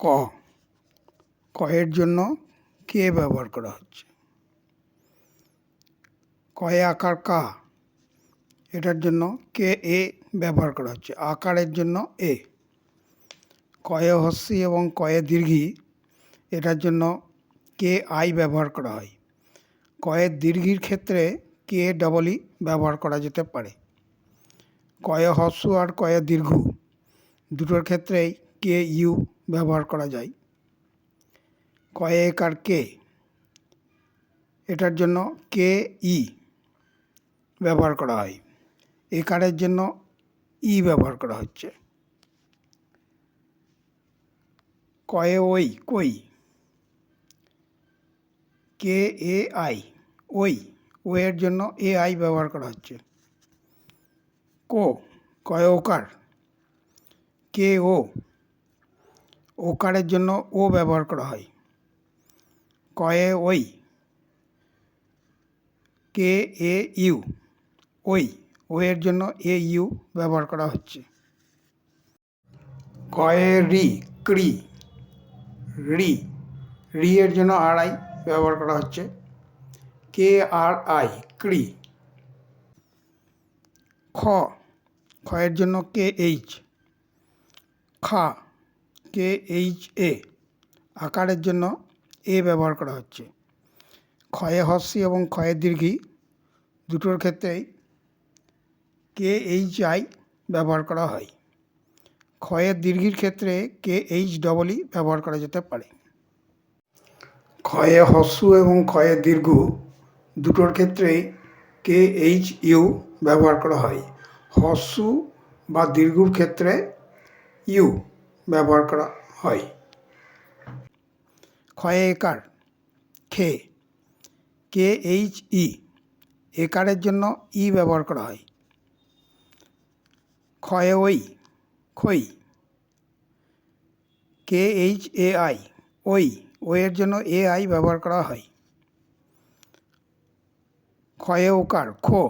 ক, কয়ের জন্য কে ব্যবহার করা হচ্ছে। কয়ে আকার কা, এটার জন্য কে এ ব্যবহার করা হচ্ছে, আকারের জন্য এ। কয়ে হস্যি এবং কয়ে দীর্ঘী, এটার জন্য কে আই ব্যবহার করা হয়। কয়ের দীর্ঘির ক্ষেত্রে কে ডবল ই ব্যবহার করা যেতে পারে। কয়ে হস্য আর কয়ে দীর্ঘ দুটোর ক্ষেত্রেই কে ইউ ব্যবহার করা যায়। কয়ে একার কে, এটার জন্য কে ই ব্যবহার করা হয়, একারের জন্য ই ব্যবহার করা হচ্ছে। কয়ে ওই কই, কে এ আই ওই, ও এর জন্য এ আই ব্যবহার করা হচ্ছে। কো, কয়ে ওকার, কে ও, ওকারের জন্য ও ব্যবহার করা হয়। কয়ে ওই, কে এ ইউ ওই, ও এর জন্য এ ইউ ব্যবহার করা হচ্ছে। কয়ে রি ক্রি, রি, রি এর জন্য আর আই ব্যবহার করা হচ্ছে। কে আর আই ক্রি। খ, খয়ের জন্য কে এইচ, খা, কে এইচ এ, আকারের জন্য এ ব্যবহার করা হচ্ছে। ক্ষয়ে হস্যি এবং ক্ষয়ে দীর্ঘী দুটোর ক্ষেত্রেই কে এইচ আই ব্যবহার করা হয়। ক্ষয়ের দীর্ঘির ক্ষেত্রে কে এইচ ডবল ই ব্যবহার করা যেতে পারে। ক্ষয়ে হস্য এবং ক্ষয়ে দীর্ঘ দুটোর ক্ষেত্রেই কে এইচ ইউ ব্যবহার করা হয়। হস্য বা দীর্ঘর ক্ষেত্রে ইউ ব্যবহার করা হয়। ক্ষয়ে একার খে, কে এইচ ই, একারের জন্য ই ব্যবহার করা হয়। ক্ষয়ে ওই খই, কে এইচ এ আই ওই, ও এর জন্য এ আই ব্যবহার করা হয়। ক্ষয়ে ওকার খো,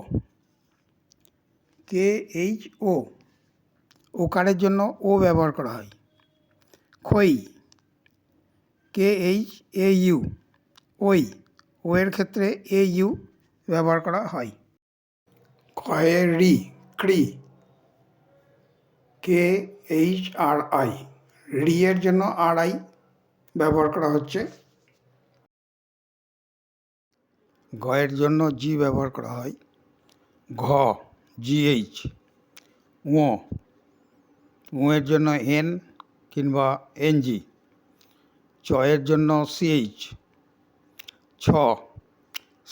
কে এইচ ও, ওকারের জন্য ও ব্যবহার করা হয়। খই, কে এইচ এ ইউ ওই, ও এর ক্ষেত্রে এ ইউ ব্যবহার করা হয়। ক্ষয়ে রি ক্রি, কে এইচ আর আই, রি এর জন্য আর আই ব্যবহার করা হচ্ছে। ঘয়ের জন্য জি ব্যবহার করা হয়। ঘ, জিএইচ, ও, ও এর জন্য এন কিংবা এনজি। চয়ের জন্য সিএইচ, ছ,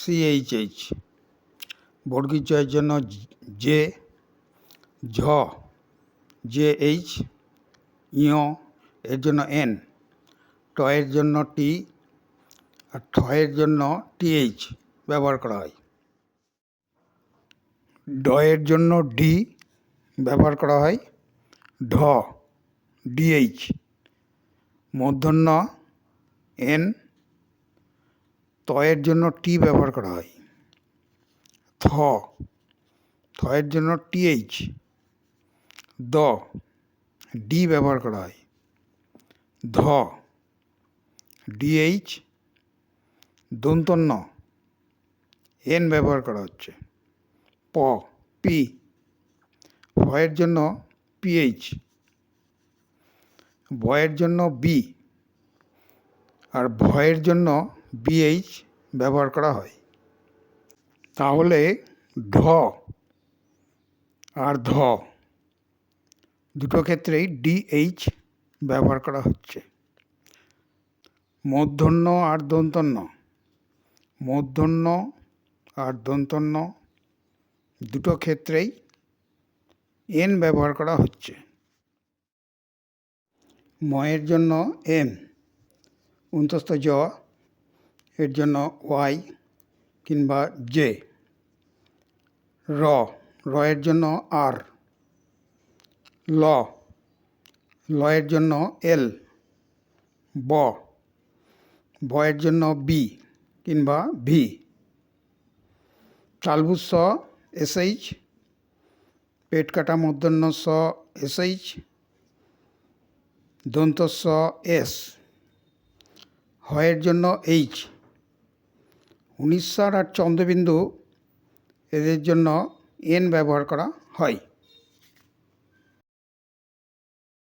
সিএইচএইচ। বর্গীর জয়ের জন্য জে, ঝ, জে এইচ, ইয় এর জন্য এন, টয়ের জন্য টি আর ঠয়ের জন্য টিএইচ ব্যবহার করা হয়। ডয়ের জন্য ডি ব্যবহার করা হয়। ঢ, ডিএইচ। মূর্ধন্য এন, তয়ের জন্য টি ব্যবহার করা হয়। থ, থয়ের জন্য টিএইচ। দ, ডি ব্যবহার করা হয়। ধ, ডিএইচ। দন্তন্য এন ব্যবহার করা হচ্ছে। প, পি, ফয়ের জন্য পিএইচ। বয়ের জন্য বি আর ভয়ের জন্য বিএইচ ব্যবহার করা হয়। তাহলে ঢ আর ধ দুটো ক্ষেত্রেই ডিএইচ ব্যবহার করা হচ্ছে। মূর্ধন্য আর দন্তন্য, মূর্ধন্য আর দন্তন্য দুটো ক্ষেত্রেই এন ব্যবহার করা হচ্ছে। ময়ের জন্য এম, অন্তস্থ জ এর জন্য ওয়াই কিংবা জে। র, রয়ের জন্য আর। ল, লয়ের জন্য এল। ব, বয়ের জন্য বি কিংবা ভি। তালবুজ স এসএইচ, পেট কাটা মূর্ধন্য স এসএইচ। দন্তস্ব এস, হয়ের জন্য এইচ, উনিস্বার আর চন্দ্রবিন্দু এদের জন্য এন ব্যবহার করা হয়।